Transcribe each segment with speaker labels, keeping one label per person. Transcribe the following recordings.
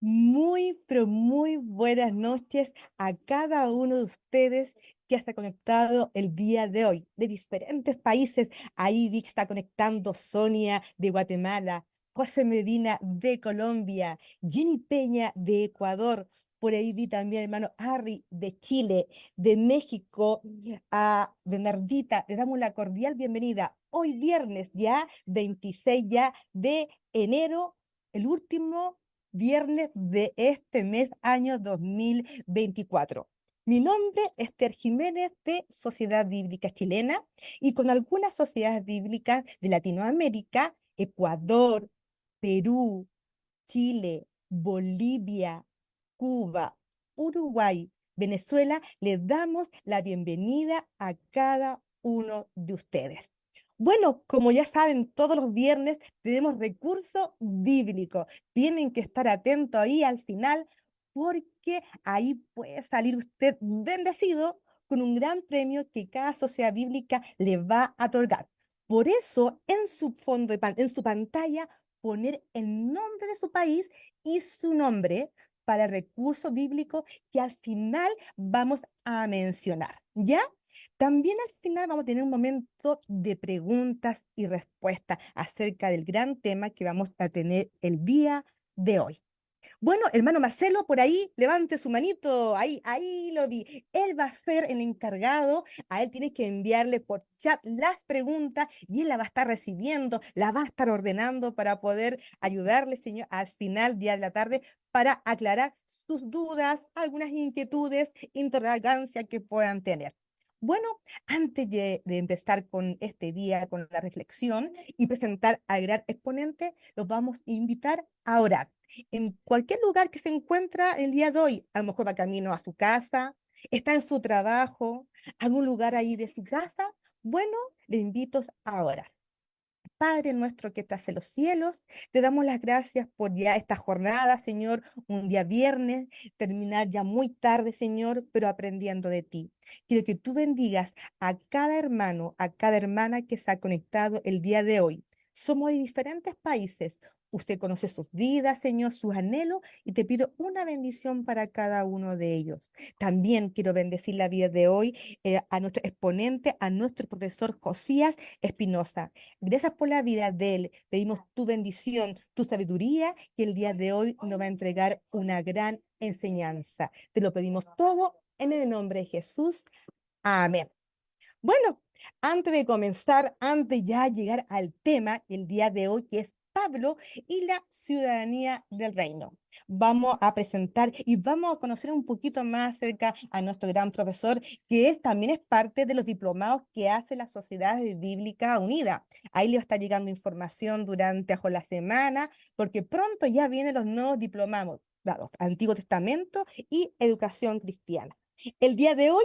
Speaker 1: Muy, pero muy buenas noches a cada uno de ustedes que está conectado el día de hoy, de diferentes países. Ahí vi que está conectando Sonia de Guatemala, José Medina de Colombia, Jenny Peña de Ecuador. Por ahí vi también hermano Harry de Chile, de México, a Bernardita. Le damos la cordial bienvenida. Hoy viernes ya, 26 ya de enero, el último viernes de este mes, año 2024. Mi nombre es Ter Jiménez de Sociedad Bíblica Chilena y con algunas sociedades bíblicas de Latinoamérica, Ecuador, Perú, Chile, Bolivia, Cuba, Uruguay, Venezuela, les damos la bienvenida a cada uno de ustedes. Bueno, como ya saben, todos los viernes tenemos recurso bíblico. Tienen que estar atentos ahí al final porque ahí puede salir usted bendecido con un gran premio que cada sociedad bíblica le va a otorgar. Por eso, en su fondo en su pantalla, poner el nombre de su país y su nombre para el recurso bíblico que al final vamos a mencionar, ¿ya? También al final vamos a tener un momento de preguntas y respuestas acerca del gran tema que vamos a tener el día de hoy. Bueno, hermano Marcelo, por ahí, levante su manito, ahí lo vi. Él va a ser el encargado, a él tienes que enviarle por chat las preguntas y él la va a estar recibiendo, la va a estar ordenando para poder ayudarle, señor, al final, día de la tarde, para aclarar sus dudas, algunas inquietudes, interrogancias que puedan tener. Bueno, antes de empezar con este día, con la reflexión y presentar al gran exponente, los vamos a invitar a orar en cualquier lugar que se encuentra el día de hoy. A lo mejor va camino a su casa, está en su trabajo, algún lugar ahí de su casa. Bueno, le invito a orar. Padre nuestro que estás en los cielos, te damos las gracias por ya esta jornada, Señor, un día viernes, terminar ya muy tarde, Señor, pero aprendiendo de ti. Quiero que tú bendigas a cada hermano, a cada hermana que se ha conectado el día de hoy. Somos de diferentes países. Usted conoce sus vidas, Señor, sus anhelos, y te pido una bendición para cada uno de ellos. También quiero bendecir la vida de hoy a nuestro exponente, a nuestro profesor Josías Espinosa. Gracias por la vida de él. Pedimos tu bendición, tu sabiduría, que el día de hoy nos va a entregar una gran enseñanza. Te lo pedimos todo en el nombre de Jesús. Amén. Bueno, antes de comenzar, antes ya llegar al tema el día de hoy, que es Pablo y la ciudadanía del reino. Vamos a presentar y vamos a conocer un poquito más acerca a nuestro gran profesor, que también es parte de los diplomados que hace la Sociedad Bíblica Unida. Ahí le está llegando información durante la semana, porque pronto ya vienen los nuevos diplomados, claro, Antiguo Testamento y Educación Cristiana. El día de hoy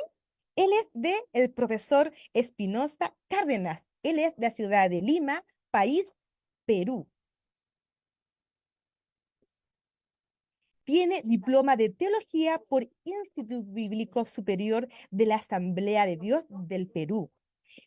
Speaker 1: él es de el profesor Espinosa Cárdenas. Él es de la ciudad de Lima, país Perú. Tiene diploma de teología por Instituto Bíblico Superior de la Asamblea de Dios del Perú.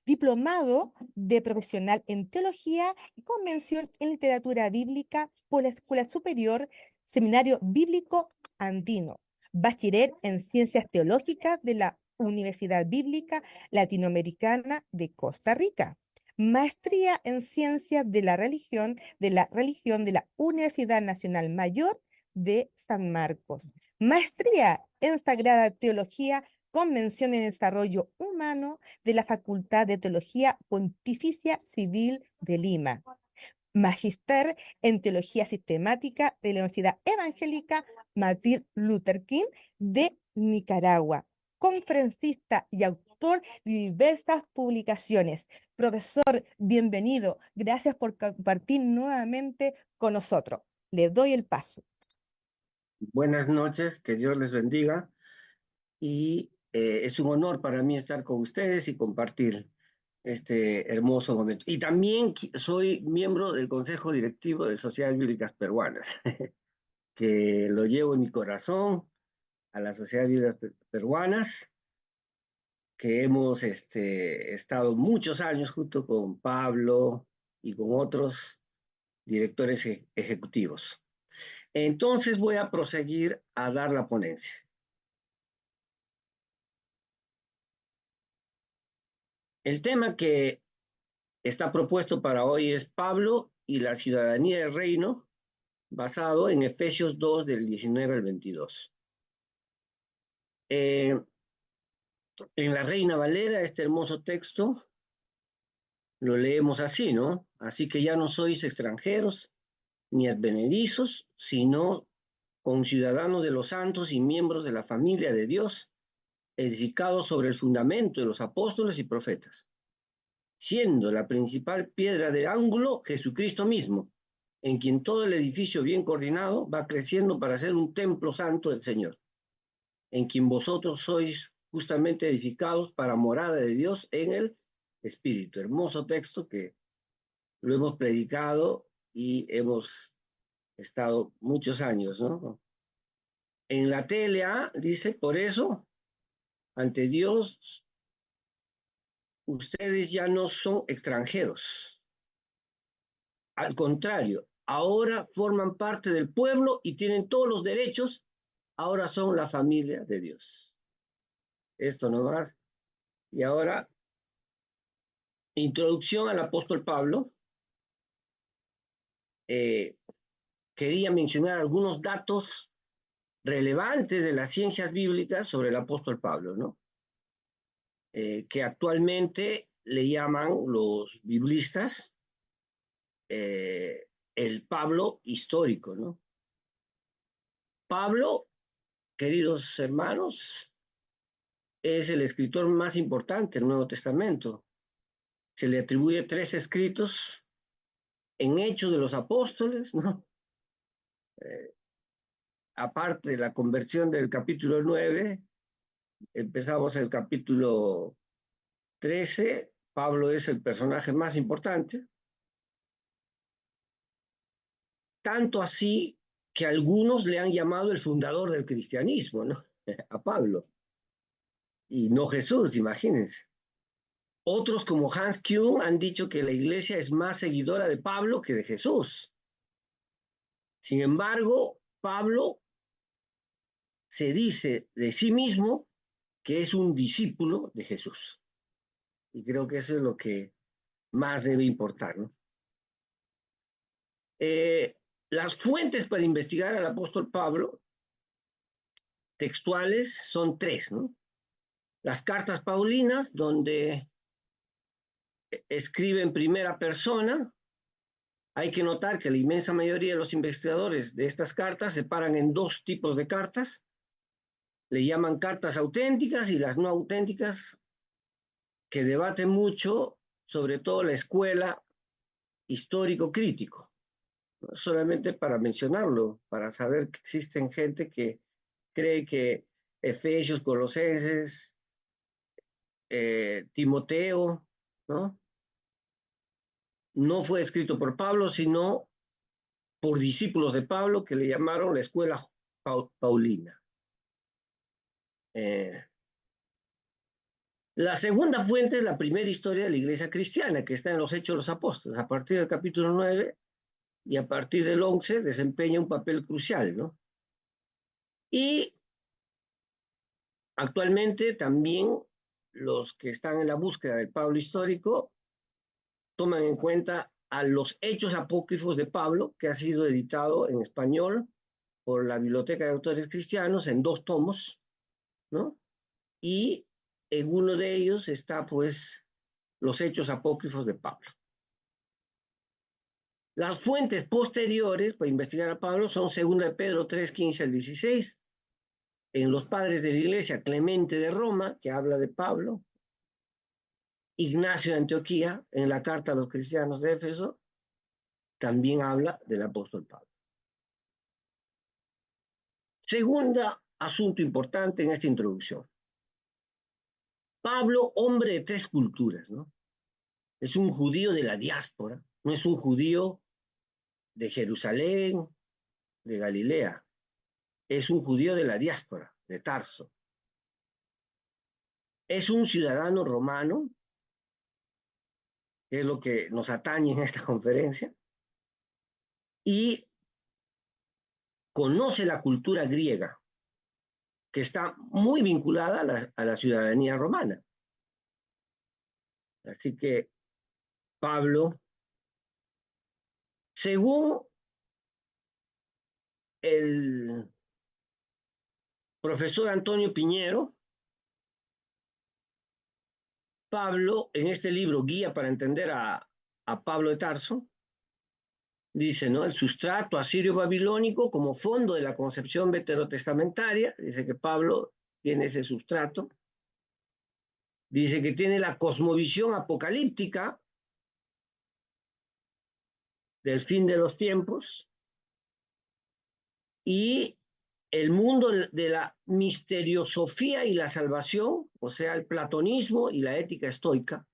Speaker 1: Diplomado de profesional en teología y convención en literatura bíblica por la Escuela Superior Seminario Bíblico Andino. Bachiller en ciencias teológicas de la Universidad Bíblica Latinoamericana de Costa Rica. Maestría en ciencias de la religión de la Universidad Nacional Mayor de San Marcos. Maestría en Sagrada Teología, Convención en Desarrollo Humano de la Facultad de Teología Pontificia Civil de Lima. Magíster en Teología Sistemática de la Universidad Evangélica Martin Luther King de Nicaragua. Conferencista y autor de diversas publicaciones. Profesor, bienvenido. Gracias por compartir nuevamente con nosotros. Le doy el paso.
Speaker 2: Buenas noches, que Dios les bendiga y es un honor para mí estar con ustedes y compartir este hermoso momento. Y también soy miembro del Consejo Directivo de Sociedades Bíblicas Peruanas, que lo llevo en mi corazón a las Sociedades Bíblicas Peruanas, que hemos estado muchos años junto con Pablo y con otros directores ejecutivos. Entonces voy a proseguir a dar la ponencia. El tema que está propuesto para hoy es Pablo y la ciudadanía del reino, basado en Efesios 2 del 19 al 22. En la Reina Valera, este hermoso texto lo leemos así, ¿no? Así que ya no sois extranjeros ni advenedizos, sino conciudadanos de los santos y miembros de la familia de Dios, edificados sobre el fundamento de los apóstoles y profetas, siendo la principal piedra de ángulo Jesucristo mismo, en quien todo el edificio bien coordinado va creciendo para ser un templo santo del Señor, en quien vosotros sois justamente edificados para morada de Dios en el Espíritu. Hermoso texto que lo hemos predicado y hemos estado muchos años, ¿no? En la TLA dice, por eso, ante Dios, ustedes ya no son extranjeros. Al contrario, ahora forman parte del pueblo y tienen todos los derechos, ahora son la familia de Dios. Esto nomás. Y ahora, introducción al apóstol Pablo. Eh, Quería mencionar algunos datos relevantes de las ciencias bíblicas sobre el apóstol Pablo, ¿no? Que actualmente le llaman los biblistas el Pablo histórico, ¿no? Pablo, queridos hermanos, es el escritor más importante del Nuevo Testamento. Se le atribuye 3 escritos en Hechos de los Apóstoles, ¿no? Eh, Aparte de la conversión del capítulo 9, empezamos el capítulo 13. Pablo es el personaje más importante, tanto así que algunos le han llamado el fundador del cristianismo, ¿no? A Pablo, y no Jesús, imagínense. Otros como Hans Kuhn han dicho que la iglesia es más seguidora de Pablo que de Jesús. Sin embargo, Pablo se dice de sí mismo que es un discípulo de Jesús. Y creo que eso es lo que más debe importar, ¿no? Las fuentes para investigar al apóstol Pablo, textuales, son 3, ¿no? Las cartas paulinas, donde escribe en primera persona. Hay que notar que la inmensa mayoría de los investigadores de estas cartas separan en 2 tipos de cartas. Le llaman cartas auténticas y las no auténticas, que debaten mucho, sobre todo la escuela histórico-crítico. ¿No? Solamente para mencionarlo, para saber que existen gente que cree que Efesios, Colosenses, Timoteo, ¿no? No fue escrito por Pablo, sino por discípulos de Pablo que le llamaron la escuela paulina. La segunda fuente es la primera historia de la iglesia cristiana, que está en los Hechos de los Apóstoles. A partir del capítulo 9 y a partir del 11 desempeña un papel crucial, ¿no? Y actualmente también los que están en la búsqueda del Pablo histórico toman en cuenta a los Hechos Apócrifos de Pablo, que ha sido editado en español por la Biblioteca de Autores Cristianos en 2 tomos, ¿no? Y en uno de ellos está, pues, los Hechos Apócrifos de Pablo. Las fuentes posteriores para investigar a Pablo son 2 de Pedro 3, 15 al 16, en los padres de la iglesia, Clemente de Roma, que habla de Pablo, Ignacio de Antioquía, en la carta a los cristianos de Éfeso, también habla del apóstol Pablo. Segundo asunto importante en esta introducción. Pablo, hombre de 3 culturas, ¿no? Es un judío de la diáspora, no es un judío de Jerusalén, de Galilea, es un judío de la diáspora, de Tarso. Es un ciudadano romano, que es lo que nos atañe en esta conferencia, y conoce la cultura griega, que está muy vinculada a la ciudadanía romana. Así que Pablo, según el profesor Antonio Piñero, Pablo, en este libro, Guía para entender a Pablo de Tarso, dice, ¿no? El sustrato asirio-babilónico como fondo de la concepción veterotestamentaria, dice que Pablo tiene ese sustrato, dice que tiene la cosmovisión apocalíptica del fin de los tiempos y el mundo de la misteriosofía y la salvación, o sea, el platonismo y la ética estoica,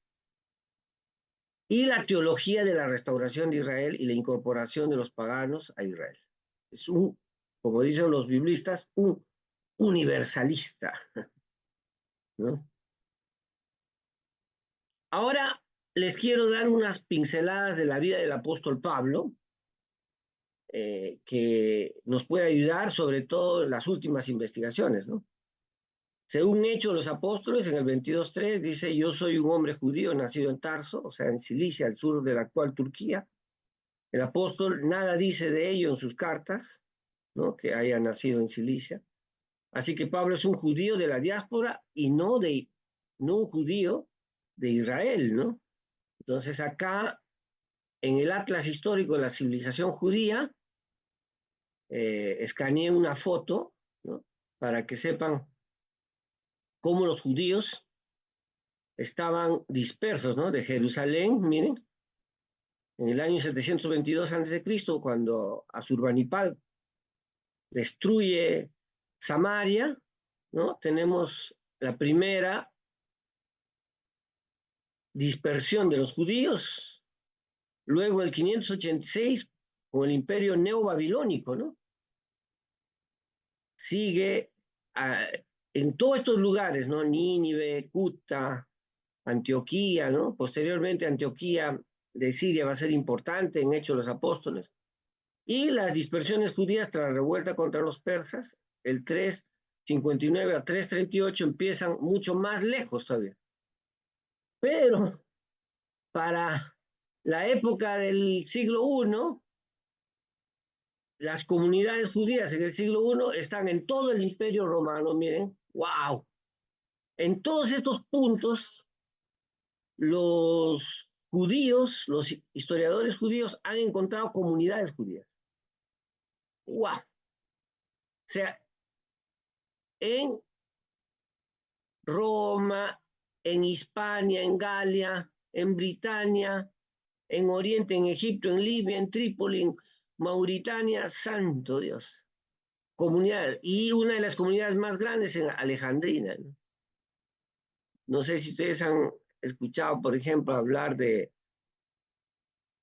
Speaker 2: y la teología de la restauración de Israel y la incorporación de los paganos a Israel. Es un, como dicen los biblistas, un universalista, ¿no? Ahora les quiero dar unas pinceladas de la vida del apóstol Pablo, que nos puede ayudar sobre todo en las últimas investigaciones, ¿no? Según Hechos de los Apóstoles, en el 22:3 dice, yo soy un hombre judío nacido en Tarso, o sea, en Cilicia, al sur de la actual Turquía. El apóstol nada dice de ello en sus cartas, ¿no? Que haya nacido en Cilicia. Así que Pablo es un judío de la diáspora y no un judío de Israel, ¿no? Entonces acá, en el atlas histórico de la civilización judía, escaneé una foto, ¿no? Para que sepan cómo los judíos estaban dispersos, ¿no? De Jerusalén, miren, en el año 722 a.C., cuando Asurbanipal destruye Samaria, ¿no? Tenemos la primera dispersión de los judíos, luego el 586 con el imperio neobabilónico, ¿no? Sigue en todos estos lugares, ¿no? Nínive, Cuta, Antioquía, ¿no? Posteriormente Antioquía de Siria va a ser importante en Hechos de los Apóstoles. Y las dispersiones judías tras la revuelta contra los persas, el 359 a 338 empiezan mucho más lejos todavía. Pero para la época del siglo I, las comunidades judías en el siglo I están en todo el imperio romano, miren, wow. En todos estos puntos, los judíos, los historiadores judíos han encontrado comunidades judías. Wow. O sea, en Roma, en Hispania, en Galia, en Britania, en Oriente, en Egipto, en Libia, en Trípoli, en Mauritania, santo Dios. Comunidad, y una de las comunidades más grandes en Alejandrina, ¿no? No sé si ustedes han escuchado, por ejemplo, hablar de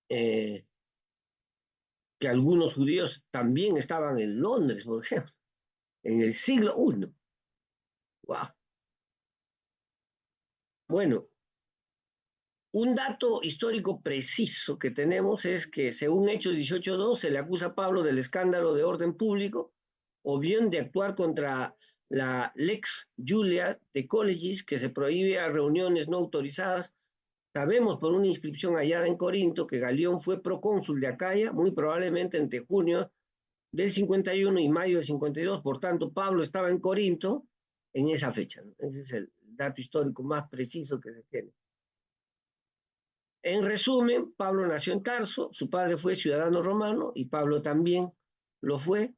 Speaker 2: eh, que algunos judíos también estaban en Londres, por ejemplo, en el siglo I. Wow. Bueno, un dato histórico preciso que tenemos es que, según Hechos 18:2, se le acusa a Pablo del escándalo de orden público o bien de actuar contra la Lex Julia de Collegis, que se prohíbe a reuniones no autorizadas. Sabemos por una inscripción hallada en Corinto que Galión fue procónsul de Acaya, muy probablemente entre junio del 51 y mayo del 52. Por tanto, Pablo estaba en Corinto en esa fecha, ¿no? Ese es el dato histórico más preciso que se tiene. En resumen, Pablo nació en Tarso, su padre fue ciudadano romano y Pablo también lo fue.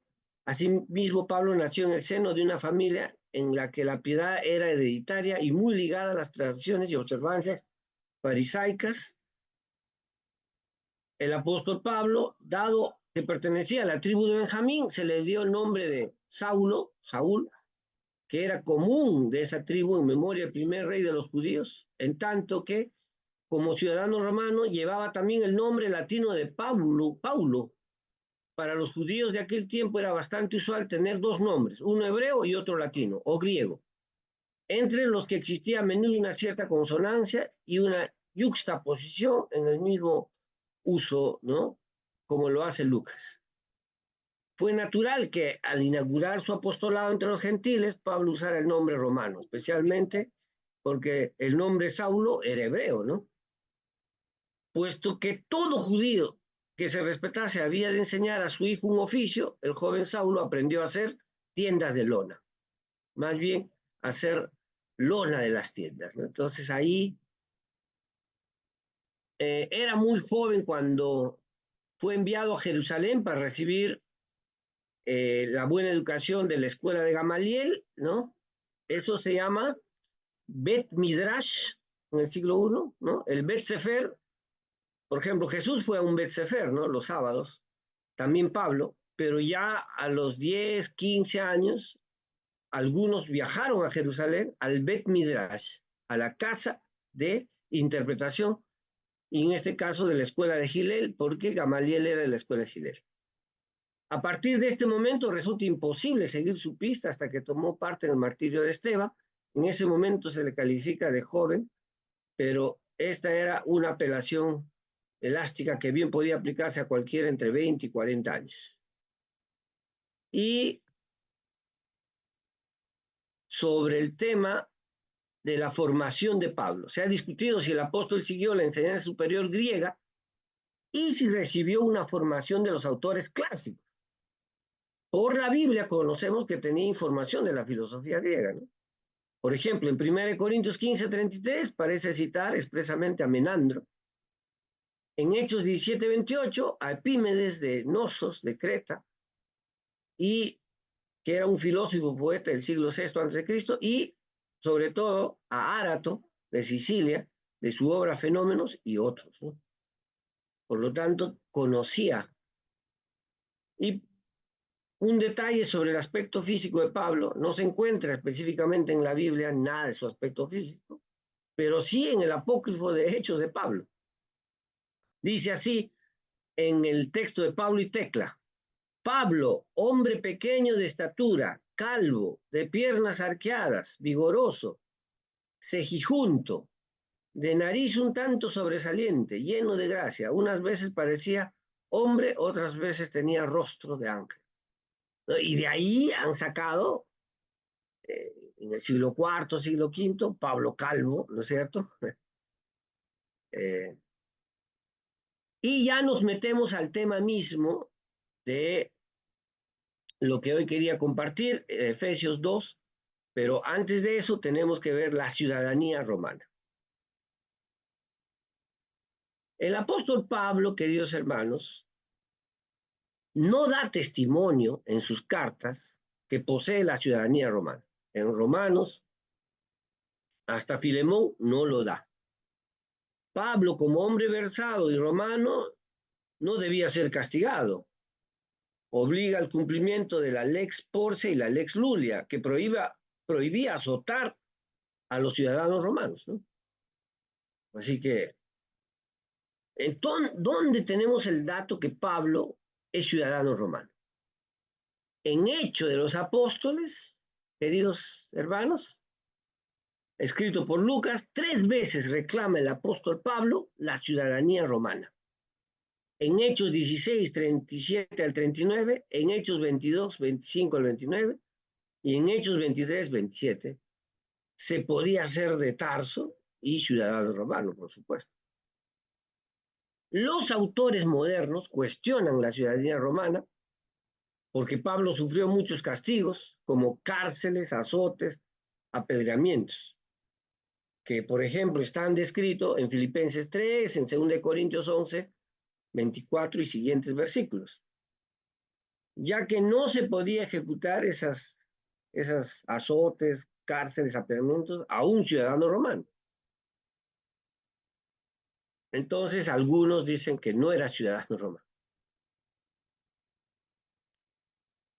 Speaker 2: Asimismo, Pablo nació en el seno de una familia en la que la piedad era hereditaria y muy ligada a las tradiciones y observancias farisaicas. El apóstol Pablo, dado que pertenecía a la tribu de Benjamín, se le dio el nombre de Saulo, Saúl, que era común de esa tribu en memoria del primer rey de los judíos, en tanto que como ciudadano romano llevaba también el nombre latino de Paulo. Para los judíos de aquel tiempo era bastante usual tener dos nombres, uno hebreo y otro latino o griego, entre los que existía a menudo una cierta consonancia y una yuxtaposición en el mismo uso, ¿no? Como lo hace Lucas. fue natural que al inaugurar su apostolado entre los gentiles, Pablo usara el nombre romano, especialmente porque el nombre Saulo era hebreo, ¿no? Puesto que todo judío que se respetase había de enseñar a su hijo un oficio, el joven Saulo aprendió a hacer tiendas de lona, más bien a hacer lona de las tiendas, ¿no? Entonces ahí era muy joven cuando fue enviado a Jerusalén para recibir la buena educación de la escuela de Gamaliel, ¿no? Eso se llama Bet Midrash en el siglo I, ¿no? El Bet Sefer, por ejemplo, Jesús fue a un Bet Sefer, ¿no? Los sábados, también Pablo, pero ya a los 10, 15 años, algunos viajaron a Jerusalén al Bet Midrash, a la casa de interpretación, y en este caso de la escuela de Hillel, porque Gamaliel era de la escuela de Hillel. A partir de este momento resulta imposible seguir su pista hasta que tomó parte en el martirio de Esteban. En ese momento se le califica de joven, pero esta era una apelación elástica que bien podía aplicarse a cualquiera entre 20 y 40 años. Y sobre el tema de la formación de Pablo, se ha discutido si el apóstol siguió la enseñanza superior griega y si recibió una formación de los autores clásicos. Por la Biblia conocemos que tenía información de la filosofía griega, ¿no? Por ejemplo, en 1 Corintios 15:33 parece citar expresamente a Menandro. En Hechos 17:28 a Epímenes de Nosos, de Creta, y que era un filósofo poeta del siglo VI a.C., y sobre todo a Árato, de Sicilia, de su obra Fenómenos y otros, ¿no? Por lo tanto, conocía. Y un detalle sobre el aspecto físico de Pablo, no se encuentra específicamente en la Biblia nada de su aspecto físico, pero sí en el apócrifo de Hechos de Pablo. Dice así en el texto de Pablo y Tecla: Pablo, hombre pequeño de estatura, calvo, de piernas arqueadas, vigoroso, cejijunto, de nariz un tanto sobresaliente, lleno de gracia, unas veces parecía hombre, otras veces tenía rostro de ángel. Y de ahí han sacado, en el siglo IV, siglo V, Pablo Calvo, ¿no es cierto? Y ya nos metemos al tema mismo de lo que hoy quería compartir, Efesios 2, pero antes de eso tenemos que ver la ciudadanía romana. El apóstol Pablo, queridos hermanos, no da testimonio en sus cartas que posee la ciudadanía romana. En Romanos, hasta Filemón no lo da. Pablo, como hombre versado y romano, no debía ser castigado. Obliga al cumplimiento de la lex Porcia y la lex Lulia, que prohibía azotar a los ciudadanos romanos, ¿no? Así que, entonces, ¿dónde tenemos el dato que Pablo es ciudadano romano? En Hechos de los Apóstoles, queridos hermanos, escrito por Lucas, 3 veces reclama el apóstol Pablo la ciudadanía romana. En Hechos 16, 37 al 39, en Hechos 22, 25 al 29, y en Hechos 23, 27, se podía ser de Tarso y ciudadano romano, por supuesto. Los autores modernos cuestionan la ciudadanía romana porque Pablo sufrió muchos castigos, como cárceles, azotes, apedreamientos, que por ejemplo están descritos en Filipenses 3, en 2 Corintios 11, 24 y siguientes versículos, ya que no se podía ejecutar esas azotes, cárceles, apedreamientos a un ciudadano romano. Entonces algunos dicen que no era ciudadano romano.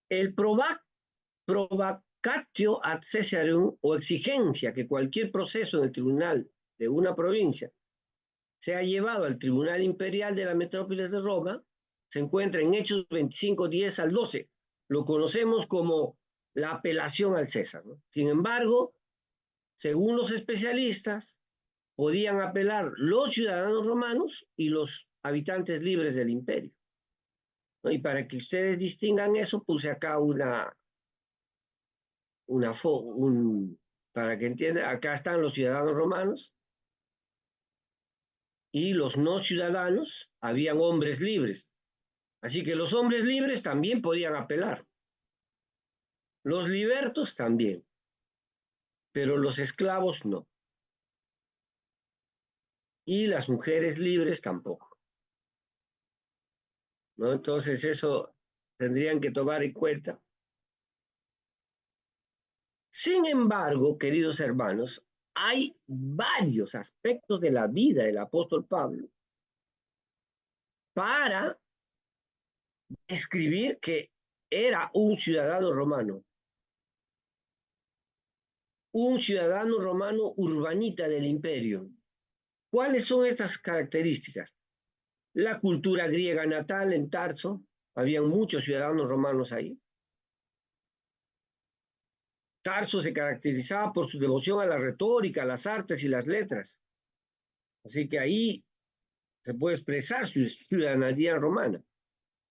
Speaker 2: El provocatio ad Caesarium, o exigencia que cualquier proceso en el tribunal de una provincia sea llevado al Tribunal Imperial de la Metrópolis de Roma, se encuentra en Hechos 25, 10 al 12. Lo conocemos como la apelación al César, ¿no? Sin embargo, según los especialistas, podían apelar los ciudadanos romanos y los habitantes libres del imperio. ¿no? Y para que ustedes distingan eso, puse acá para que entiendan, acá están los ciudadanos romanos y los no ciudadanos, habían hombres libres. Así que los hombres libres también podían apelar, los libertos también, pero los esclavos no, y las mujeres libres tampoco, ¿no? Entonces eso tendrían que tomar en cuenta. Sin embargo, queridos hermanos, hay varios aspectos de la vida del apóstol Pablo para escribir que era un ciudadano romano urbanita del imperio. ¿Cuáles son estas características? La cultura griega natal en Tarso, habían muchos ciudadanos romanos ahí. Tarso se caracterizaba por su devoción a la retórica, a las artes y las letras. Así que ahí se puede expresar su ciudadanía romana.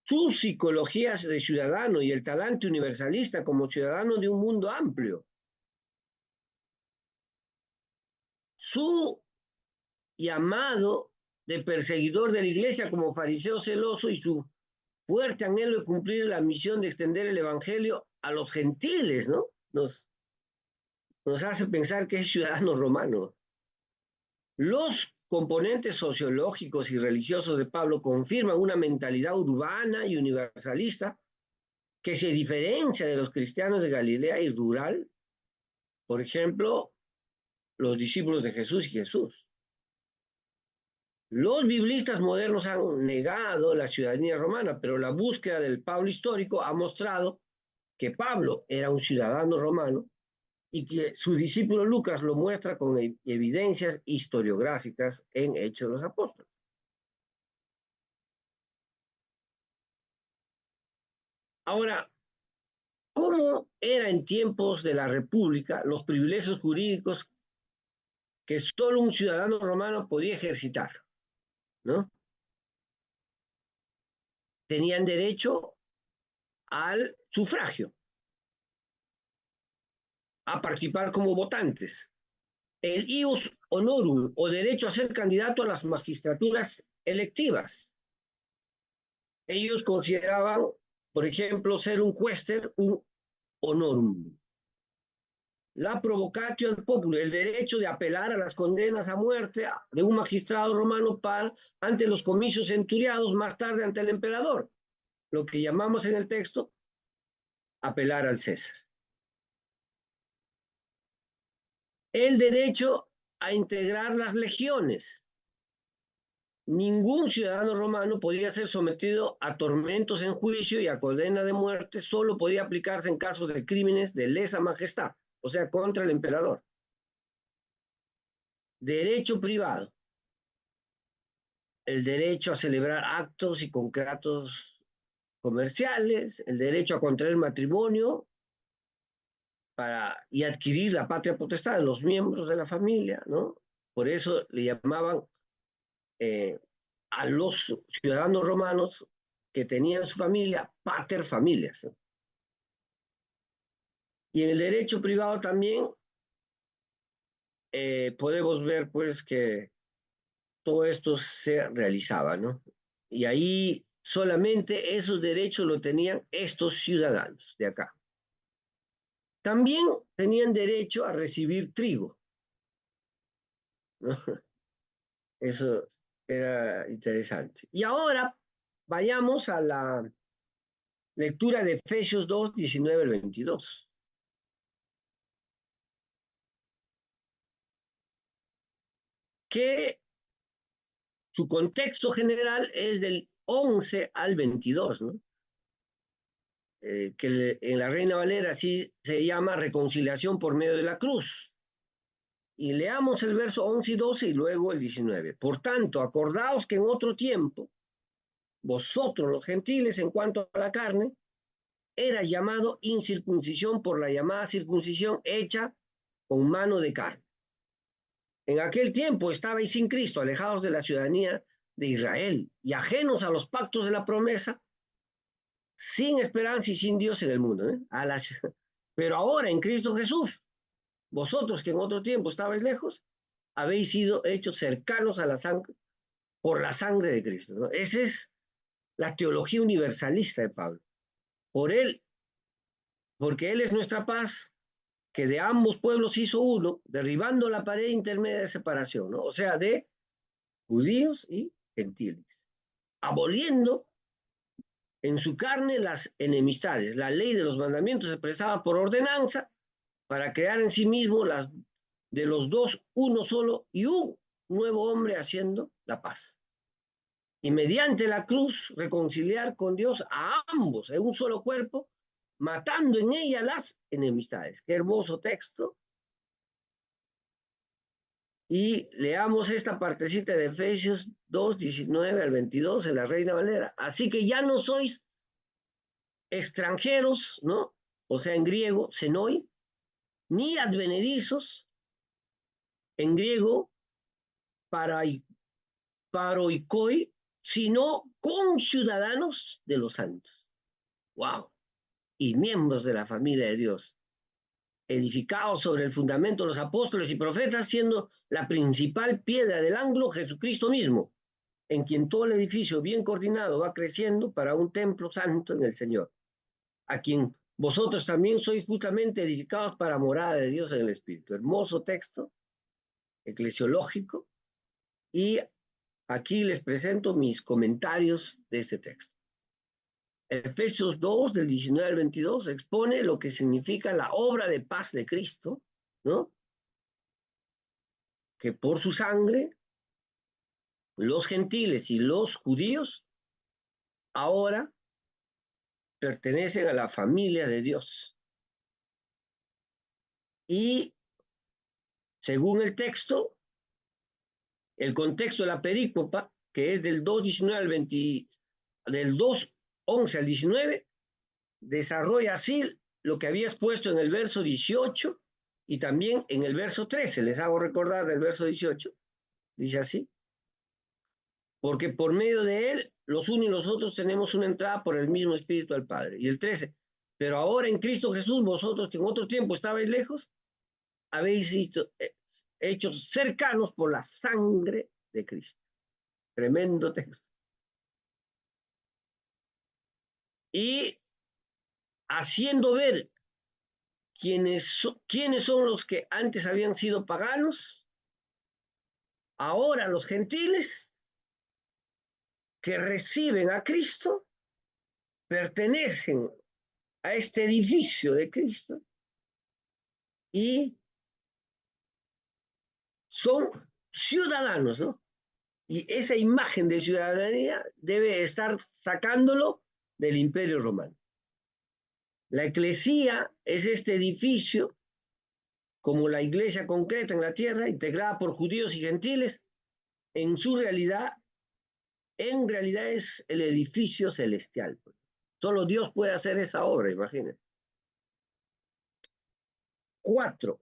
Speaker 2: Su psicología de ciudadano y el talante universalista como ciudadano de un mundo amplio. Su llamado de perseguidor de la iglesia como fariseo celoso y su fuerte anhelo de cumplir la misión de extender el evangelio a los gentiles, ¿no? Nos hace pensar que es ciudadano romano. Los componentes sociológicos y religiosos de Pablo confirman una mentalidad urbana y universalista que se diferencia de los cristianos de Galilea y rural, por ejemplo, los discípulos de Jesús y Jesús. Los biblistas modernos han negado la ciudadanía romana, pero la búsqueda del Pablo histórico ha mostrado que Pablo era un ciudadano romano y que su discípulo Lucas lo muestra con evidencias historiográficas en Hechos de los Apóstoles. Ahora, ¿cómo era en tiempos de la República los privilegios jurídicos que solo un ciudadano romano podía ejercitar? ¿No? Tenían derecho al sufragio, a participar como votantes, el ius honorum o derecho a ser candidato a las magistraturas electivas. Ellos consideraban, por ejemplo, ser un quaestor un honorum. La provocatio ad populi, el derecho de apelar a las condenas a muerte de un magistrado romano ante los comicios centuriados, más tarde ante el emperador, lo que llamamos en el texto apelar al César. El derecho a integrar las legiones. Ningún ciudadano romano podía ser sometido a tormentos en juicio y a condena de muerte, solo podía aplicarse en casos de crímenes de lesa majestad, o sea, contra el emperador. Derecho privado. El derecho a celebrar actos y contratos comerciales, el derecho a contraer matrimonio y adquirir la patria potestad de los miembros de la familia, ¿no? Por eso le llamaban a los ciudadanos romanos que tenían su familia pater familias, ¿no? Y en el derecho privado también podemos ver pues que todo esto se realizaba, ¿no? Y ahí solamente esos derechos lo tenían estos ciudadanos de acá. También tenían derecho a recibir trigo, ¿no? Eso era interesante. Y ahora vayamos a la lectura de Efesios 2, 19 al 22. Que su contexto general es del 11 al 22, ¿no? Que en la Reina Valera así se llama reconciliación por medio de la cruz. Y leamos el verso 11 y 12 y luego el 19. Por tanto, acordaos que en otro tiempo, vosotros los gentiles en cuanto a la carne, era llamado incircuncisión por la llamada circuncisión hecha con mano de carne. En aquel tiempo estabais sin Cristo, alejados de la ciudadanía de Israel y ajenos a los pactos de la promesa, sin esperanza y sin Dios en el mundo, ¿eh? Pero ahora en Cristo Jesús, vosotros que en otro tiempo estabais lejos, habéis sido hechos cercanos a la sangre por la sangre de Cristo, ¿no? Esa es la teología universalista de Pablo. Por él, porque él es nuestra paz, que de ambos pueblos hizo uno, derribando la pared intermedia de separación, ¿no? O sea, de judíos y gentiles, aboliendo en su carne las enemistades. La ley de los mandamientos se expresaba por ordenanza para crear en sí mismo las de los dos uno solo y un nuevo hombre haciendo la paz. Y mediante la cruz reconciliar con Dios a ambos en un solo cuerpo, matando en ella las enemistades. Qué hermoso texto. Y leamos esta partecita de Efesios 2, 19 al 22 en la Reina Valera. Así que ya no sois extranjeros, ¿no? O sea, en griego, senoi, ni advenedizos, en griego, paroikoi, sino conciudadanos de los santos. ¡Wow! Y miembros de la familia de Dios, edificados sobre el fundamento de los apóstoles y profetas, siendo la principal piedra del ángulo Jesucristo mismo, en quien todo el edificio bien coordinado va creciendo para un templo santo en el Señor, a quien vosotros también sois justamente edificados para morada de Dios en el Espíritu. Hermoso texto eclesiológico, y aquí les presento mis comentarios de este texto. Efesios 2, del 19 al 22, expone lo que significa la obra de paz de Cristo, ¿no? Que por su sangre, los gentiles y los judíos ahora pertenecen a la familia de Dios. Y según el texto, el contexto de la perícopa, que es del 2.19 al 20, del 2.11 al 19, desarrolla así lo que había expuesto en el verso 18 y también en el verso 13. Les hago recordar del verso 18. Dice así: porque por medio de él, los unos y los otros tenemos una entrada por el mismo Espíritu al Padre. Y el 13, pero ahora en Cristo Jesús, vosotros que en otro tiempo estabais lejos, habéis sido hechos cercanos por la sangre de Cristo. Tremendo texto. Y haciendo ver quiénes son los que antes habían sido paganos, ahora los gentiles que reciben a Cristo pertenecen a este edificio de Cristo y son ciudadanos, ¿no? Y esa imagen de ciudadanía debe estar sacándolo del Imperio Romano. La eclesía es este edificio, como la iglesia concreta en la tierra, integrada por judíos y gentiles. En su realidad, en realidad es el edificio celestial. Solo Dios puede hacer esa obra, imagínense. 4,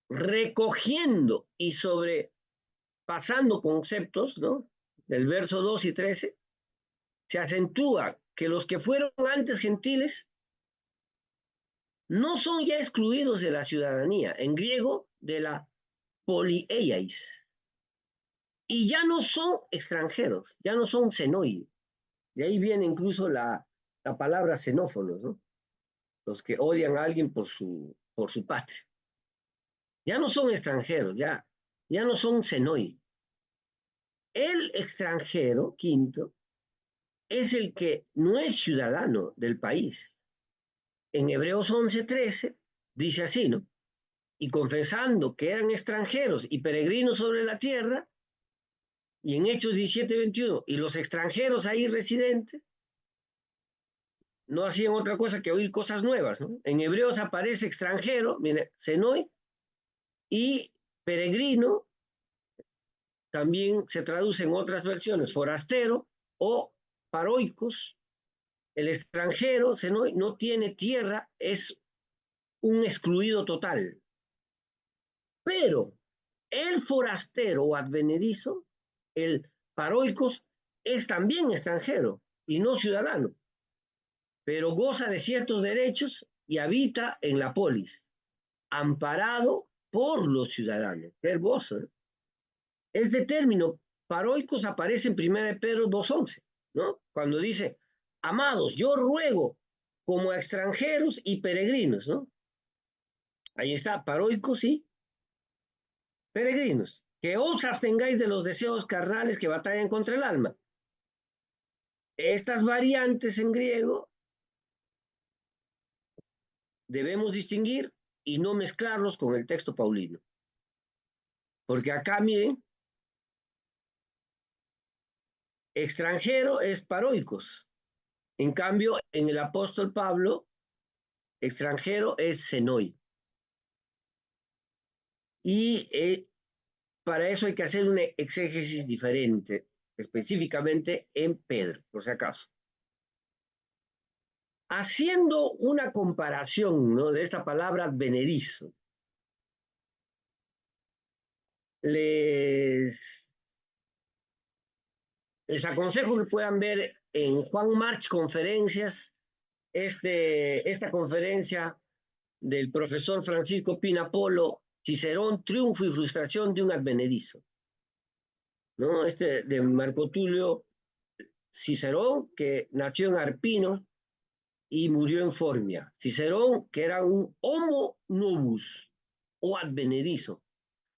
Speaker 2: recogiendo y sobrepasando conceptos, ¿no? Del verso 2 y 13, se acentúa que los que fueron antes gentiles no son ya excluidos de la ciudadanía, en griego de la polieiais, y ya no son extranjeros, ya no son xenoi. De ahí viene incluso la palabra xenófonos, ¿no? Los que odian a alguien por su patria. Ya no son extranjeros, ya no son xenoi. El extranjero, quinto, es el que no es ciudadano del país. En Hebreos 11:13 dice así, ¿no? Y confesando que eran extranjeros y peregrinos sobre la tierra, y en Hechos 17:21, y los extranjeros ahí residentes no hacían otra cosa que oír cosas nuevas, ¿no? En Hebreos aparece extranjero, mire, senoi, y peregrino también se traduce en otras versiones, forastero o paroicos. El extranjero, senoi, no tiene tierra, es un excluido total. Pero el forastero o advenedizo, el paroicos, es también extranjero y no ciudadano. pero goza de ciertos derechos y habita en la polis, amparado por los ciudadanos. Qué hermoso, ¿eh? Este término, paroicos, aparece en 1 Pedro 2:11, ¿no? Cuando dice, amados, yo ruego como a extranjeros y peregrinos, ¿no? Ahí está, paroicos y peregrinos, que os abstengáis de los deseos carnales que batallan contra el alma. Estas variantes en griego debemos distinguir y no mezclarlos con el texto paulino. Porque acá, miren, extranjero es paroicos. En cambio, en el apóstol Pablo, extranjero es senoi. Y para eso hay que hacer una exégesis diferente, específicamente en Pedro, por si acaso. Haciendo una comparación, ¿no?, de esta palabra advenedizo, les aconsejo que puedan ver en Juan March Conferencias, esta conferencia del profesor Francisco Pina Polo, Cicerón, triunfo y frustración de un advenedizo, ¿no? De Marco Tulio Cicerón, que nació en Arpino y murió en Formia. Cicerón, que era un homo novus o advenedizo,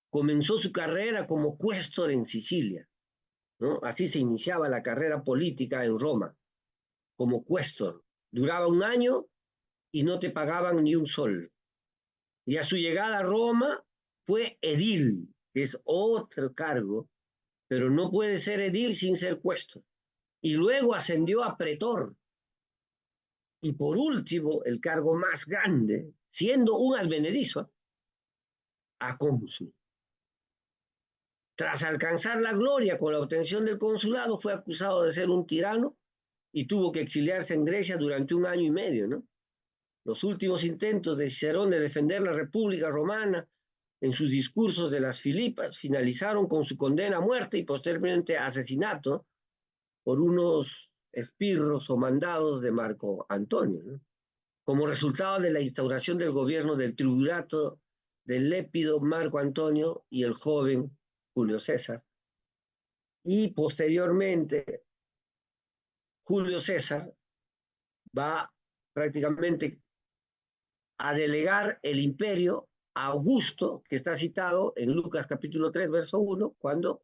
Speaker 2: comenzó su carrera como cuéstor en Sicilia, ¿no? Así se iniciaba la carrera política en Roma, como cuéstor. Duraba un año y no te pagaban ni un sol. Y a su llegada a Roma fue edil, que es otro cargo, pero no puede ser edil sin ser cuéstor. Y luego ascendió a pretor. Y por último, el cargo más grande, siendo un advenedizo, a cónsul. Tras alcanzar la gloria con la obtención del consulado, fue acusado de ser un tirano y tuvo que exiliarse en Grecia durante un año y medio, ¿no? Los últimos intentos de Cicerón de defender la República Romana en sus discursos de las Filipas finalizaron con su condena a muerte y posteriormente asesinato por unos esbirros o mandados de Marco Antonio, ¿no?, como resultado de la instauración del gobierno del triunvirato del lépido Marco Antonio y el joven Julio César. Y posteriormente, Julio César va prácticamente a delegar el imperio a Augusto, que está citado en Lucas capítulo 3, verso 1, cuando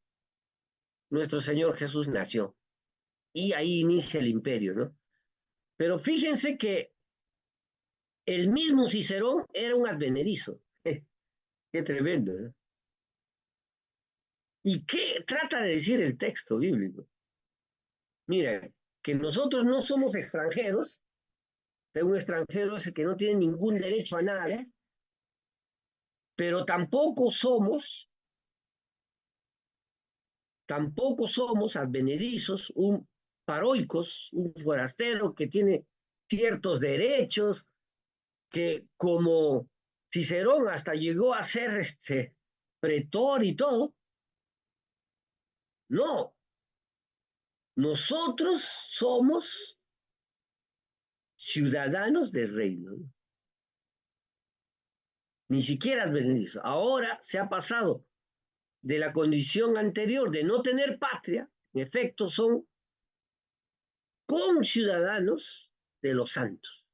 Speaker 2: nuestro Señor Jesús nació. Y ahí inicia el imperio, ¿no? Pero fíjense que el mismo Cicerón era un advenedizo. Qué tremendo, ¿no? ¿Y qué trata de decir el texto bíblico? Mira, que nosotros no somos extranjeros, que un extranjero es el que no tiene ningún derecho a nada, pero tampoco somos advenedizos, un paroicos, un forastero que tiene ciertos derechos, que como Cicerón hasta llegó a ser pretor y todo. No, nosotros somos ciudadanos del reino, ¿no? Ni siquiera advenedizos. Ahora se ha pasado de la condición anterior de no tener patria, en efecto son conciudadanos de los santos.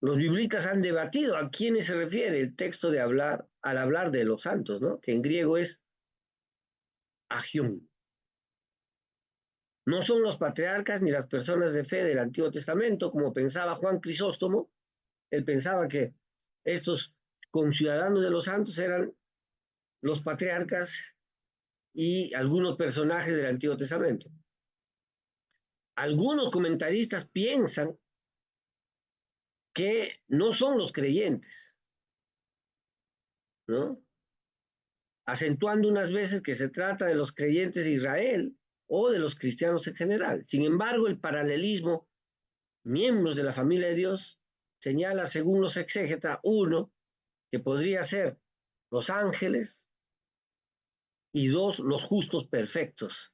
Speaker 2: Los biblistas han debatido a quiénes se refiere el texto al hablar de los santos, ¿no?, que en griego es agión. No son los patriarcas ni las personas de fe del Antiguo Testamento, como pensaba Juan Crisóstomo. Él pensaba que estos conciudadanos de los santos eran los patriarcas y algunos personajes del Antiguo Testamento. Algunos comentaristas piensan que no son los creyentes, ¿no?, acentuando unas veces que se trata de los creyentes de Israel o de los cristianos en general. Sin embargo, el paralelismo, miembros de la familia de Dios, señala, según los exégetas, uno, que podría ser los ángeles, y dos, los justos perfectos,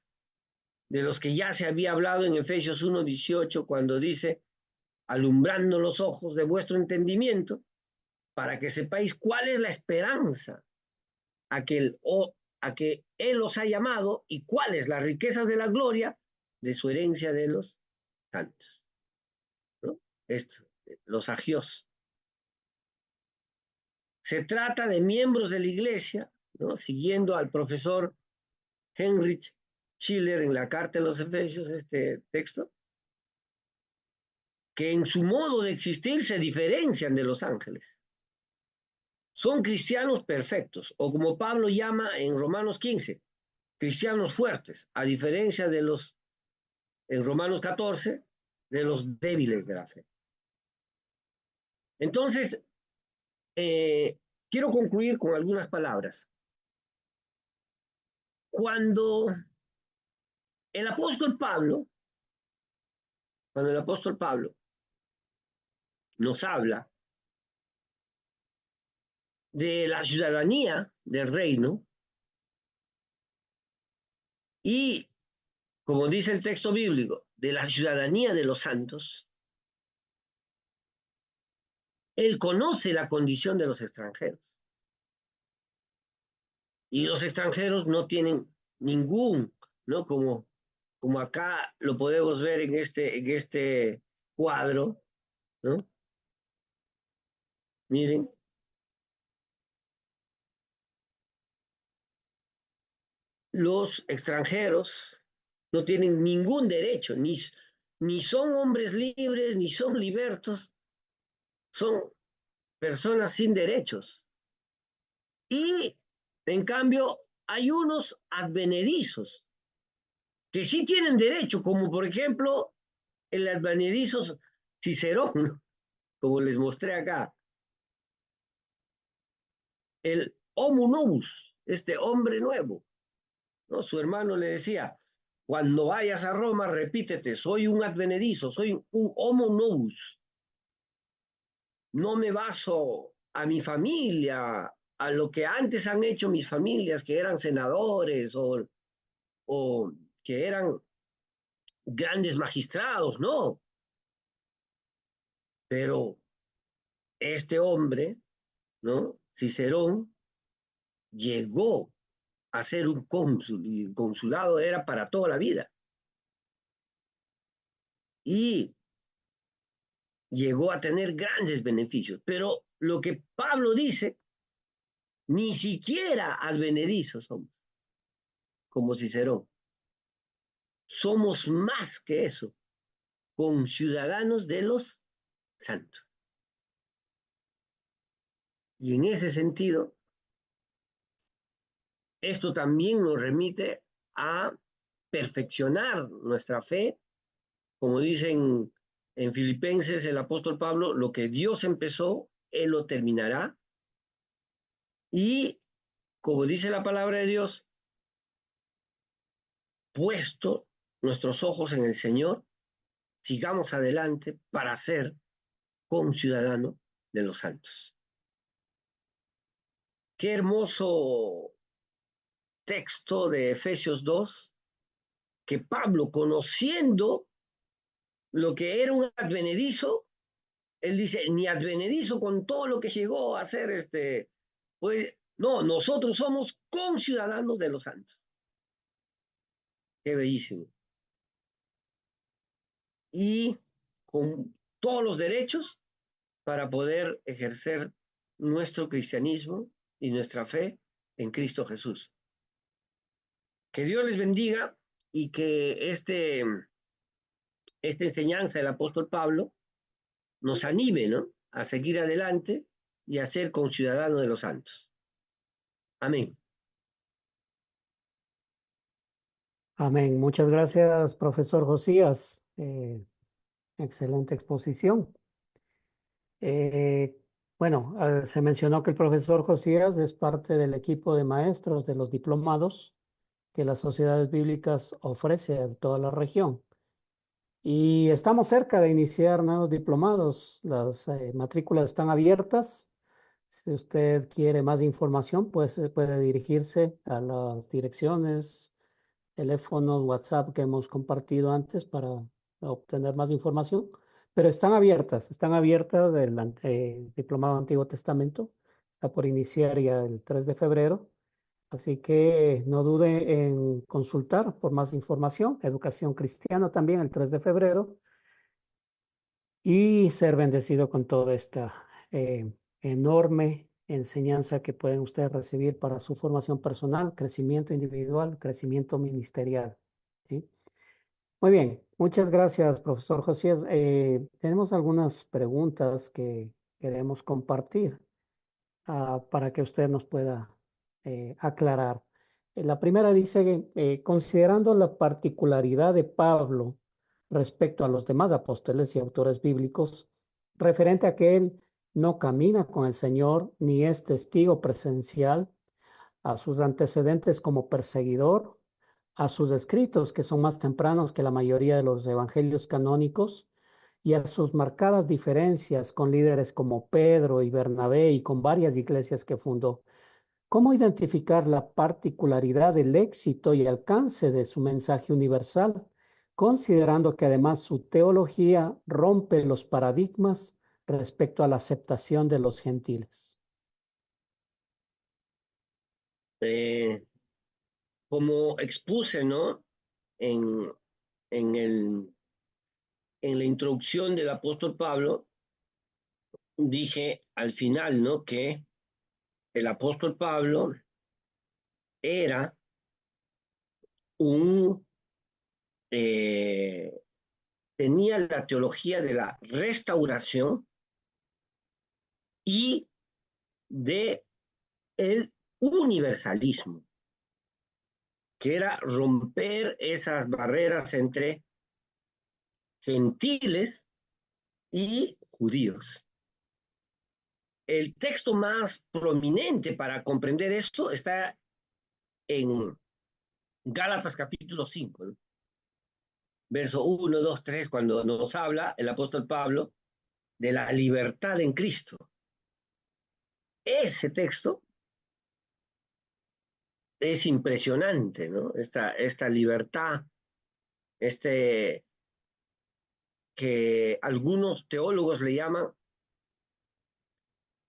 Speaker 2: de los que ya se había hablado en Efesios 1:18, cuando dice alumbrando los ojos de vuestro entendimiento, para que sepáis cuál es la esperanza a que Él os ha llamado y cuál es la riqueza de la gloria de su herencia de los santos. ¿No? Esto, los agios. Se trata de miembros de la iglesia, ¿no? Siguiendo al profesor Heinrich Schiller en la carta de los Efesios, este texto, que en su modo de existir se diferencian de los ángeles. Son cristianos perfectos, o como Pablo llama en Romanos 15, cristianos fuertes, a diferencia de los, en Romanos 14, de los débiles de la fe. Entonces, quiero concluir con algunas palabras. Cuando el apóstol Pablo, cuando el apóstol Pablo nos habla de la ciudadanía del reino y, como dice el texto bíblico, de la ciudadanía de los santos, él conoce la condición de los extranjeros. Y los extranjeros no tienen ningún, ¿no? Como acá lo podemos ver en este cuadro, ¿no? Miren, los extranjeros no tienen ningún derecho, ni son hombres libres, ni son libertos, son personas sin derechos. Y, en cambio, hay unos advenedizos que sí tienen derecho, como por ejemplo el advenedizo Cicerón, como les mostré acá, el homo novus, este hombre nuevo, ¿no? Su hermano le decía, cuando vayas a Roma, repítete, soy un advenedizo, soy un homo novus, no me baso a mi familia, a lo que antes han hecho mis familias, que eran senadores o que eran grandes magistrados, no. Pero este hombre, ¿no? Cicerón, llegó a ser un cónsul y el consulado era para toda la vida. Y llegó a tener grandes beneficios. Pero lo que Pablo dice, ni siquiera advenedizos somos, como Cicerón. Somos más que eso, conciudadanos de los santos. Y en ese sentido, esto también nos remite a perfeccionar nuestra fe, como dicen en Filipenses el apóstol Pablo, lo que Dios empezó, Él lo terminará. Y como dice la palabra de Dios, puesto nuestros ojos en el Señor, sigamos adelante para ser conciudadano de los santos. Qué hermoso texto de Efesios 2, que Pablo, conociendo lo que era un advenedizo, él dice, ni advenedizo con todo lo que llegó a hacer pues, no, nosotros somos conciudadanos de los santos. Qué bellísimo. Y con todos los derechos para poder ejercer nuestro cristianismo y nuestra fe en Cristo Jesús. Que Dios les bendiga y que esta enseñanza del apóstol Pablo nos anime, ¿no? A seguir adelante y a ser conciudadanos de los santos. Amén.
Speaker 3: Amén. Muchas gracias, profesor Josías. Excelente exposición. Bueno, se mencionó que el profesor Josías es parte del equipo de maestros de los diplomados que las sociedades bíblicas ofrece a toda la región. Y estamos cerca de iniciar nuevos diplomados. Las matrículas están abiertas. Si usted quiere más información, pues puede dirigirse a las direcciones, teléfonos, WhatsApp que hemos compartido antes para obtener más información. pero están abiertas del Diplomado Antiguo Testamento. Está por iniciar ya el 3 de febrero. Así que no dude en consultar por más información. Educación Cristiana también el 3 de febrero y ser bendecido con toda esta enorme enseñanza que pueden ustedes recibir para su formación personal, crecimiento individual, crecimiento ministerial. ¿Sí? Muy bien, muchas gracias, profesor Josías. Tenemos algunas preguntas que queremos compartir para que usted nos pueda aclarar. La primera dice que considerando la particularidad de Pablo respecto a los demás apóstoles y autores bíblicos, referente a que él no camina con el Señor ni es testigo presencial, a sus antecedentes como perseguidor, a sus escritos que son más tempranos que la mayoría de los evangelios canónicos, y a sus marcadas diferencias con líderes como Pedro y Bernabé y con varias iglesias que fundó. ¿Cómo identificar la particularidad del éxito y alcance de su mensaje universal, considerando que además su teología rompe los paradigmas respecto a la aceptación de los gentiles?
Speaker 2: Eh, Como expuse, ¿no? En, en, el, en la introducción del apóstol Pablo, dije al final, ¿no? Que el apóstol Pablo era un, eh, tenía la teología de la restauración y de el universalismo, que era romper esas barreras entre gentiles y judíos. El texto más prominente para comprender esto está en Gálatas capítulo 5, ¿no? Verso 1, 2, 3, cuando nos habla el apóstol Pablo de la libertad en Cristo. Ese texto es impresionante, ¿no? Esta libertad, este que algunos teólogos le llaman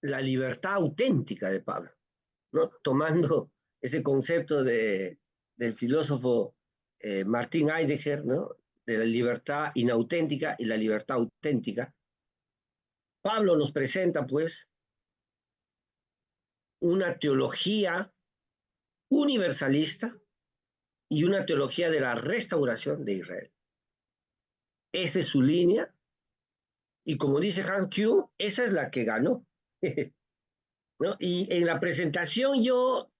Speaker 2: la libertad auténtica de Pablo, ¿no? Tomando ese concepto del filósofo Martín Heidegger, ¿no? De la libertad inauténtica y la libertad auténtica. Pablo nos presenta, pues, una teología universalista y una teología de la restauración de Israel. Esa es su línea, y como dice Han Q, esa es la que ganó. ¿No? Y en la presentación yo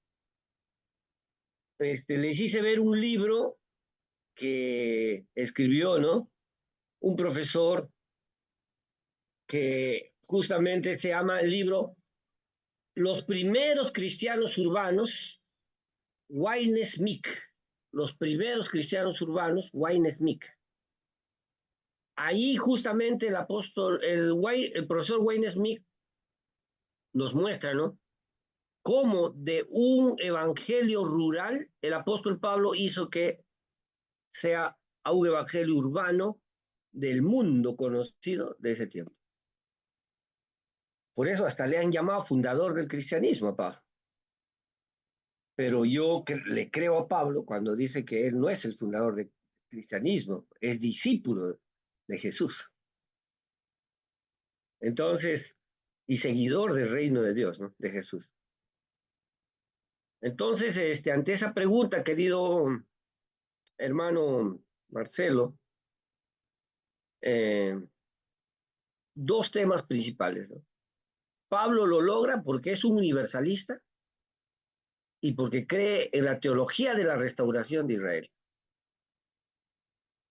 Speaker 2: les hice ver un libro que escribió, ¿no? Un profesor que justamente se llama el libro Los primeros cristianos urbanos, Wayne Smith. Los primeros cristianos urbanos, Wayne Smith. Ahí justamente el apóstol, el profesor Wayne Smith nos muestra, ¿no? Cómo de un evangelio rural el apóstol Pablo hizo que sea un evangelio urbano del mundo conocido de ese tiempo. Por eso hasta le han llamado fundador del cristianismo a Pablo. Pero yo le creo a Pablo cuando dice que él no es el fundador del cristianismo, es discípulo de Jesús. Entonces, y seguidor del reino de Dios, ¿no? De Jesús. Entonces, ante esa pregunta, querido hermano Marcelo, eh, dos temas principales, ¿no? Pablo lo logra porque es un universalista y porque cree en la teología de la restauración de Israel.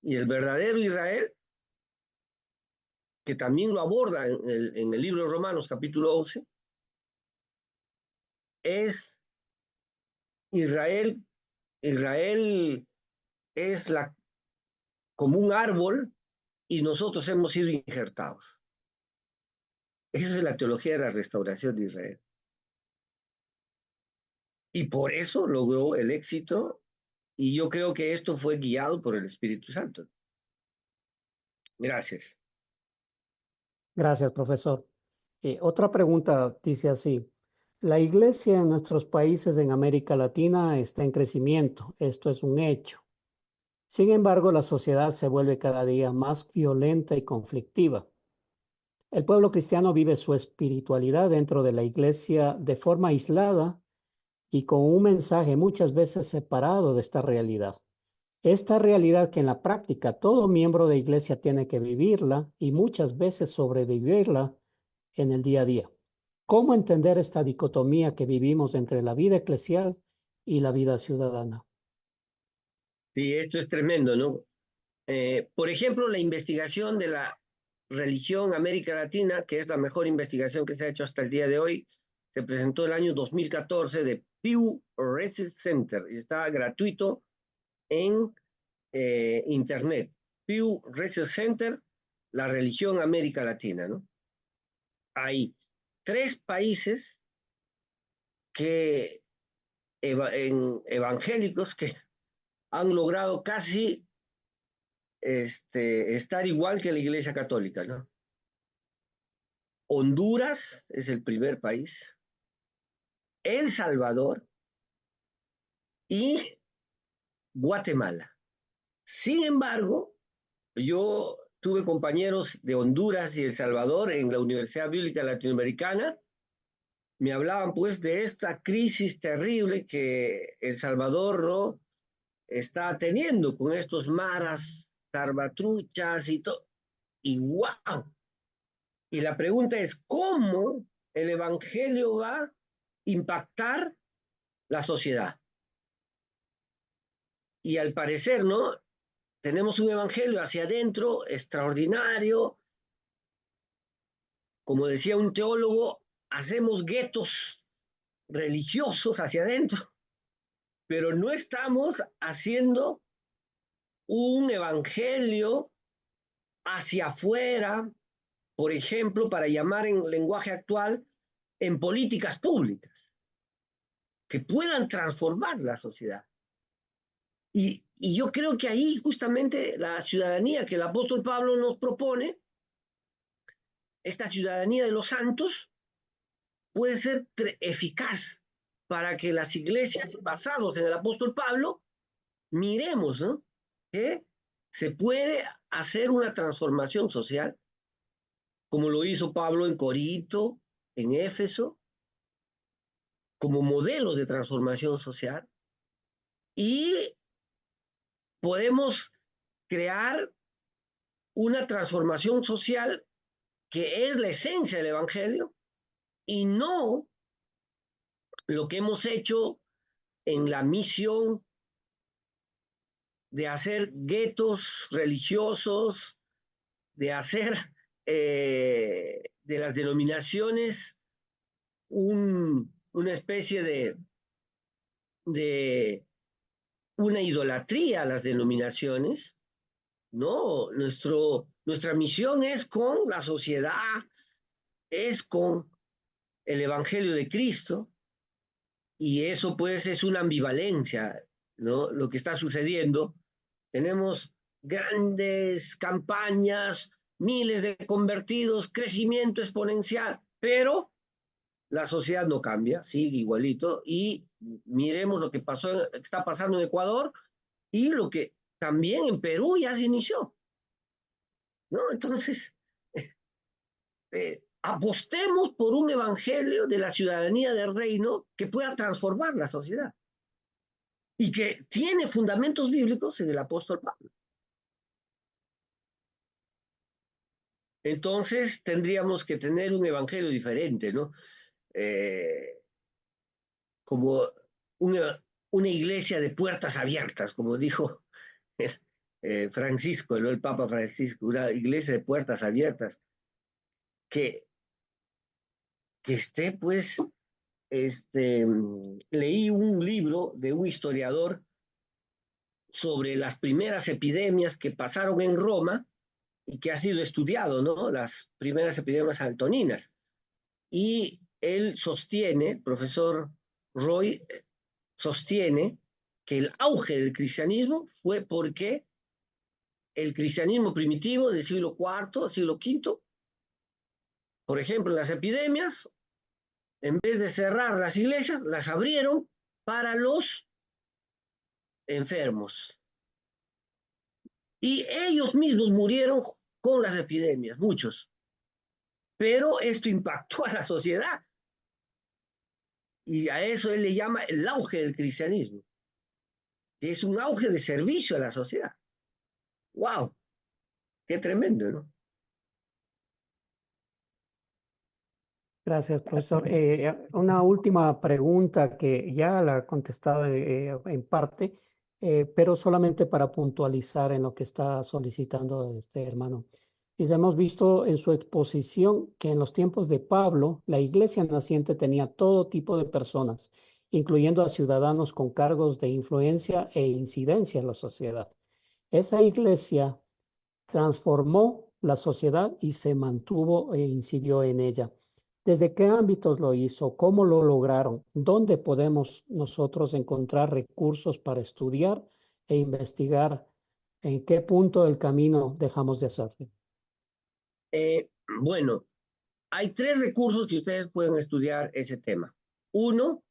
Speaker 2: Y el verdadero Israel, que también lo aborda en el libro de Romanos capítulo 11, es Israel. Israel es como un árbol y nosotros hemos sido injertados. Esa es la teología de la restauración de Israel. Y por eso logró el éxito, y yo creo que esto fue guiado por el Espíritu Santo. Gracias.
Speaker 3: Gracias, profesor. Otra pregunta dice así. La iglesia en nuestros países en América Latina está en crecimiento. Esto es un hecho. Sin embargo, la sociedad se vuelve cada día más violenta y conflictiva. El pueblo cristiano vive su espiritualidad dentro de la iglesia de forma aislada y con un mensaje muchas veces separado de esta realidad. Esta realidad que en la práctica todo miembro de iglesia tiene que vivirla y muchas veces sobrevivirla en el día a día. ¿Cómo entender esta dicotomía que vivimos entre la vida eclesial y la vida ciudadana?
Speaker 2: Sí, esto es tremendo, ¿no? Por ejemplo, la investigación de la religión América Latina, que es la mejor investigación que se ha hecho hasta el día de hoy, se presentó el año 2014 de Pew Research Center y está gratuito en internet. Pew Research Center, la religión América Latina, ¿no? Hay 3 países que evangélicos que han logrado casi estar igual que la Iglesia Católica, ¿no? Honduras es el primer país, El Salvador y Guatemala. Sin embargo, yo tuve compañeros de Honduras y El Salvador en la Universidad Bíblica Latinoamericana. Me hablaban pues de esta crisis terrible que El Salvador, ¿no?, está teniendo con estos maras, salvatruchas y todo. Y wow. Y la pregunta es, ¿cómo el Evangelio va a impactar la sociedad? Y al parecer, ¿no? Tenemos un Evangelio hacia adentro extraordinario. Como decía un teólogo, hacemos guetos religiosos hacia adentro, pero no estamos haciendo un Evangelio hacia afuera, por ejemplo, para llamar en lenguaje actual, en políticas públicas que puedan transformar la sociedad. Y yo creo que ahí justamente la ciudadanía que el apóstol Pablo nos propone, esta ciudadanía de los santos, puede ser eficaz para que las iglesias basadas en el apóstol Pablo miremos, ¿no?, que se puede hacer una transformación social, como lo hizo Pablo en Corinto, en Éfeso, como modelos de transformación social, y podemos crear una transformación social que es la esencia del Evangelio y no lo que hemos hecho en la misión de hacer guetos religiosos, de hacer de las denominaciones una especie de una idolatría a las denominaciones. No, nuestra misión es con la sociedad, es con el Evangelio de Cristo, y eso pues es una ambivalencia, ¿no? Lo que está sucediendo. Tenemos grandes campañas, miles de convertidos, crecimiento exponencial, pero la sociedad no cambia, sigue igualito, y miremos lo que está pasando en Ecuador y lo que también en Perú ya se inició, ¿no? Entonces, apostemos por un evangelio de la ciudadanía del reino que pueda transformar la sociedad y que tiene fundamentos bíblicos en el apóstol Pablo. Entonces tendríamos que tener un evangelio diferente, ¿no? Eh, como una iglesia de puertas abiertas, como dijo Francisco, ¿no?, el Papa Francisco, una iglesia de puertas abiertas, que, que esté pues, leí un libro de un historiador sobre las primeras epidemias que pasaron en Roma y que ha sido estudiado, ¿no? Las primeras epidemias antoninas. Y él sostiene, profesor Roy, sostiene que el auge del cristianismo fue porque el cristianismo primitivo del siglo IV, siglo V, Por ejemplo, las epidemias, en vez de cerrar las iglesias, las abrieron para los enfermos. Y ellos mismos murieron con las epidemias, muchos. Pero esto impactó a la sociedad. Y a eso él le llama el auge del cristianismo, que es un auge de servicio a la sociedad. ¡Wow! ¡Qué tremendo!, ¿no?
Speaker 3: Gracias, profesor. Una última pregunta que ya la ha contestado en parte, pero solamente para puntualizar en lo que está solicitando este hermano. Dice, hemos visto en su exposición que en los tiempos de Pablo, la iglesia naciente tenía todo tipo de personas, incluyendo a ciudadanos con cargos de influencia e incidencia en la sociedad. Esa iglesia transformó la sociedad y se mantuvo e incidió en ella. ¿Desde qué ámbitos lo hizo? ¿Cómo lo lograron? ¿Dónde podemos nosotros encontrar recursos para estudiar e investigar en qué punto del camino dejamos de hacerlo?
Speaker 2: Eh, bueno, hay 3 recursos que ustedes pueden estudiar ese tema. Uno,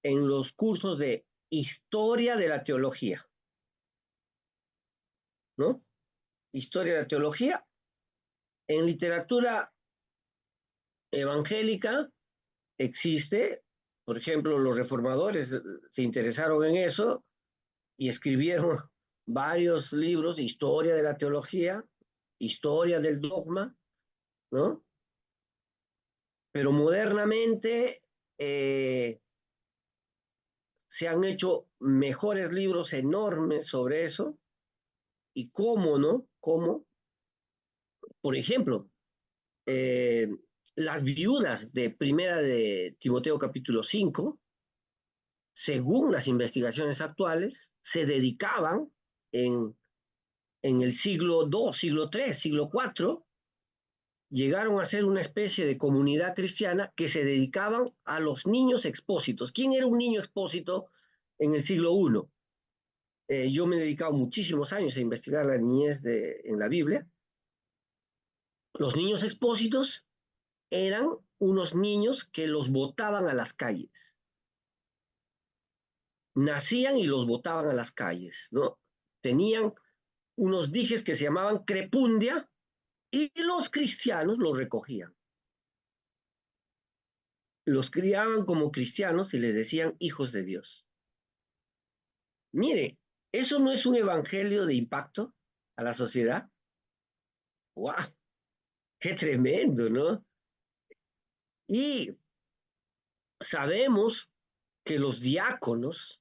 Speaker 2: en los cursos de historia de la teología, ¿no? Historia de la teología. En literatura evangélica existe, por ejemplo, los reformadores se interesaron en eso y escribieron varios libros, historia de la teología, historia del dogma, ¿no? Pero modernamente se han hecho mejores libros enormes sobre eso. Y cómo, ¿no? Cómo, por ejemplo, eh, las viudas de Primera de Timoteo capítulo 5, según las investigaciones actuales, se dedicaban en, en el siglo II, siglo III, siglo IV, llegaron a ser una especie de comunidad cristiana que se dedicaban a los niños expósitos. ¿Quién era un niño expósito en el siglo I? Yo me he dedicado muchísimos años a investigar la niñez en la Biblia. Los niños expósitos eran unos niños que los botaban a las calles. Nacían y los botaban a las calles, ¿no? Tenían unos dijes que se llamaban crepundia y los cristianos los recogían. Los criaban como cristianos y les decían hijos de Dios. Mire, ¿eso no es un evangelio de impacto a la sociedad? ¡Guau! ¡Qué tremendo!, ¿no? Y sabemos que los diáconos,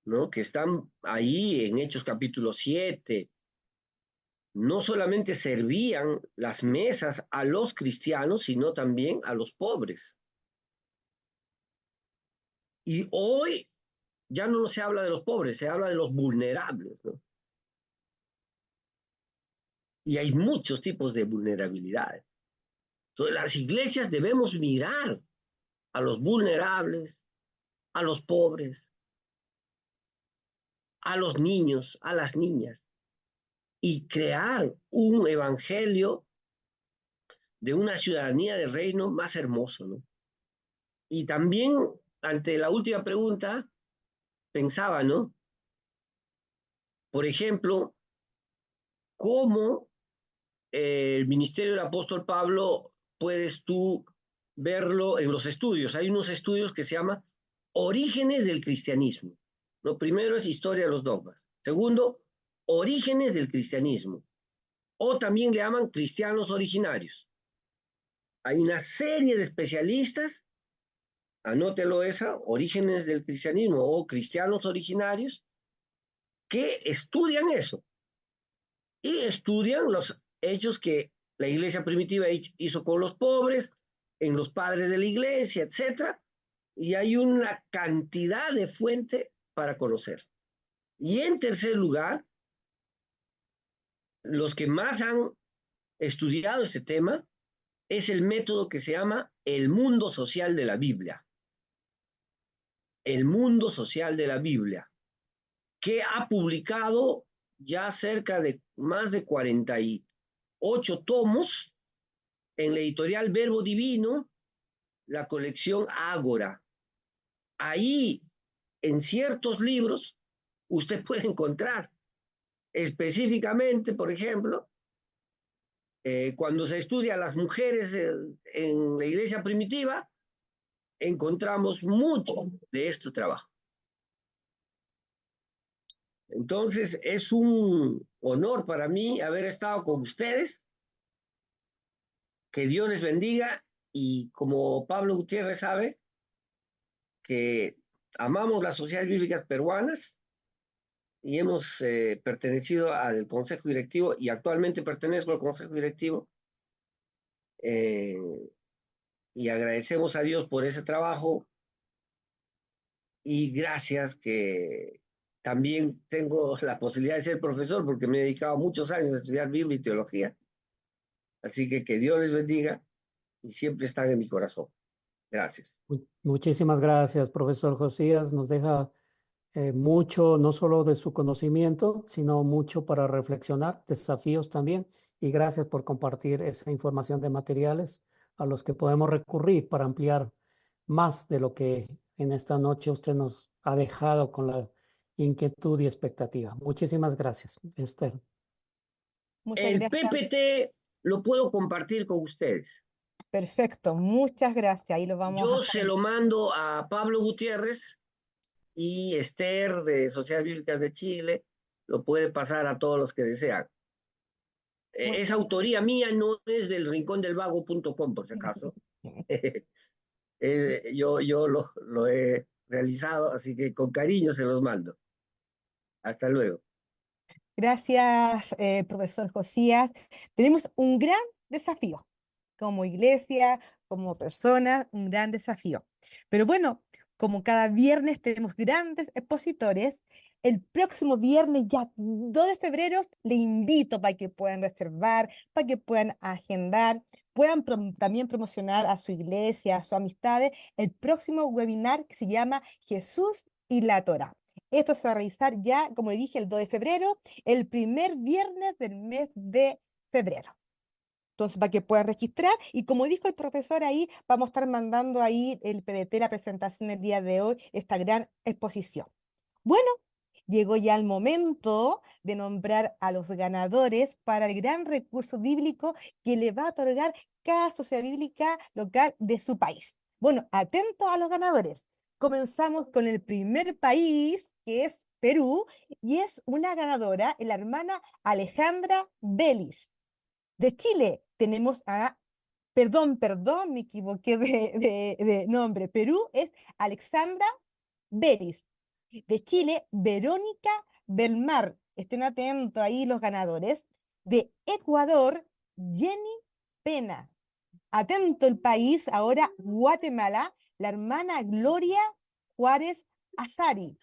Speaker 2: ¿no?, que están ahí en Hechos capítulo 7, no solamente servían las mesas a los cristianos, sino también a los pobres. Y hoy ya no se habla de los pobres, se habla de los vulnerables, ¿no? Y hay muchos tipos de vulnerabilidades. Entonces, las iglesias debemos mirar a los vulnerables, a los pobres, a los niños, a las niñas, y crear un evangelio de una ciudadanía de reino más hermoso, ¿no? Y también, ante la última pregunta, pensaba, ¿no? Por ejemplo, cómo el ministerio del apóstol Pablo puedes tú verlo en los estudios. Hay unos estudios que se llaman Orígenes del Cristianismo, ¿no? Primero es Historia de los Dogmas. Segundo, Orígenes del Cristianismo. O también le llaman Cristianos Originarios. Hay una serie de especialistas, anótelo esa, Orígenes del Cristianismo o Cristianos Originarios, que estudian eso y estudian los hechos que la iglesia primitiva hizo con los pobres, en los padres de la iglesia, etcétera, y hay una cantidad de fuente para conocer. Y en tercer lugar, los que más han estudiado este tema es el método que se llama el mundo social de la Biblia. El mundo social de la Biblia, que ha publicado ya cerca de más de 48 tomos en la editorial Verbo Divino, la colección Ágora. Ahí, en ciertos libros, usted puede encontrar específicamente, por ejemplo, cuando se estudia a las mujeres en la iglesia primitiva, encontramos mucho de este trabajo. Entonces, es un honor para mí haber estado con ustedes. Que Dios les bendiga y como Pablo Gutiérrez sabe, que amamos las sociedades bíblicas peruanas y hemos pertenecido al Consejo Directivo y actualmente pertenezco al Consejo Directivo eh, y agradecemos a Dios por ese trabajo y gracias que también tengo la posibilidad de ser profesor porque me he dedicado muchos años a estudiar Biblia y teología. Así que Dios les bendiga y siempre están en mi corazón. Gracias.
Speaker 3: Muchísimas gracias, profesor Josías. Nos deja mucho, no solo de su conocimiento, sino mucho para reflexionar, desafíos también. Y gracias por compartir esa información de materiales a los que podemos recurrir para ampliar más de lo que en esta noche usted nos ha dejado con la inquietud y expectativa. Muchísimas gracias, Esther.
Speaker 1: Muchas
Speaker 2: El
Speaker 1: gracias.
Speaker 2: PPT lo puedo compartir con ustedes.
Speaker 1: Perfecto, muchas gracias. Ahí lo vamos a
Speaker 2: Yo se
Speaker 1: estar.
Speaker 2: lo mando a Pablo Gutiérrez y Esther de Sociedades Bíblicas de Chile lo puede pasar a todos los que desean.
Speaker 1: Muy
Speaker 2: Es
Speaker 1: bien.
Speaker 2: autoría mía, no es del rincondelvago.com, por si acaso. Yo lo he realizado, así que con cariño se los mando. Hasta luego.
Speaker 1: Gracias, profesor Josías. Tenemos un gran desafío como iglesia, como personas, un gran desafío. Pero bueno, como cada viernes tenemos grandes expositores, el próximo viernes, ya 2 de febrero, le invito para que puedan reservar, para que puedan agendar, puedan también promocionar a su iglesia, a sus amistades, el próximo webinar que se llama Jesús y la Torá. Esto se va a realizar ya, como le dije, el 2 de febrero, el primer viernes del mes de febrero. Entonces, para que puedan registrar, y como dijo el profesor ahí, vamos a estar mandando ahí el PDT, la presentación el día de hoy, esta gran exposición. Bueno, llegó ya el momento de nombrar a los ganadores para el gran recurso bíblico que le va a otorgar cada sociedad bíblica local de su país. Bueno, atentos a los ganadores. Comenzamos con el primer país, que es Perú, y es una ganadora, la hermana Alejandra Belis. De Chile tenemos a, perdón, me equivoqué de nombre. Perú es Alexandra Beris. De Chile, Verónica Belmar. Estén atentos ahí los ganadores. De Ecuador, Jenny Pena. Atento el país, ahora Guatemala, la hermana Gloria Juárez Azari.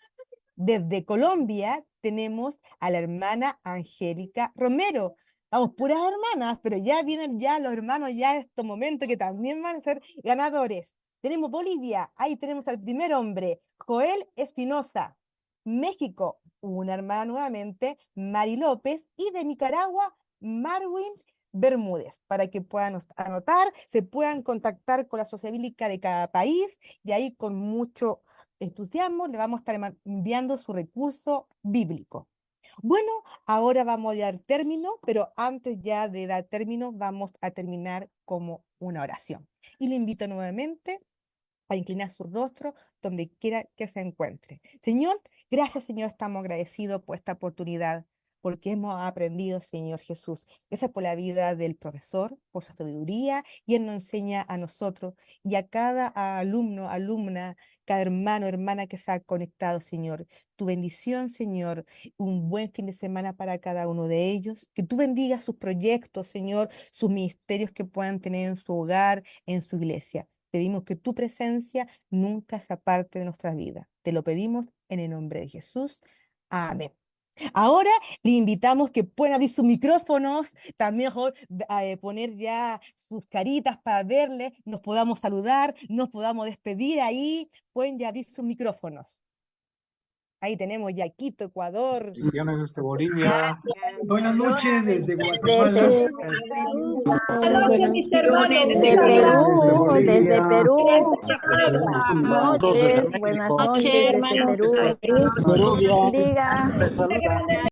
Speaker 1: Desde Colombia tenemos a la hermana Angélica Romero. Vamos, puras hermanas, pero ya vienen ya los hermanos ya en estos momentos que también van a ser ganadores. Tenemos Bolivia, ahí tenemos al primer hombre, Joel Espinosa. México, una hermana nuevamente, Mari López. Y de Nicaragua, Marwin Bermúdez, para que puedan anotar, se puedan contactar con la sociedad bíblica de cada país y ahí con mucho entusiasmo le vamos a estar enviando su recurso bíblico. Bueno, ahora vamos a dar término, pero antes ya de dar término, vamos a terminar como una oración. Y le invito nuevamente a inclinar su rostro donde quiera que se encuentre. Señor, gracias, Señor, estamos agradecidos por esta oportunidad, porque hemos aprendido, Señor Jesús. Gracias por la vida del profesor, por su sabiduría, y Él nos enseña a nosotros y a cada alumno, alumna, cada hermano, hermana que se ha conectado, Señor. Tu bendición, Señor, un buen fin de semana para cada uno de ellos. Que tú bendigas sus proyectos, Señor, sus ministerios que puedan tener en su hogar, en su iglesia. Pedimos que tu presencia nunca se aparte de nuestra vida. Te lo pedimos en el nombre de Jesús. Amén. Ahora le invitamos que puedan abrir sus micrófonos, también mejor poner ya sus caritas para verle, nos podamos saludar, nos podamos despedir ahí, pueden ya abrir sus micrófonos. Ahí tenemos ya Quito, Ecuador.
Speaker 4: Bendiciones desde Bolivia.
Speaker 5: Buenas noches desde Guatemala.
Speaker 6: Desde
Speaker 7: Hola, mis hermanos.
Speaker 6: de Perú, desde Perú. Buenas
Speaker 4: Dos desde
Speaker 6: noches, buenas
Speaker 4: México.
Speaker 6: noches desde Perú. Dios bendiga.
Speaker 4: Les saluda.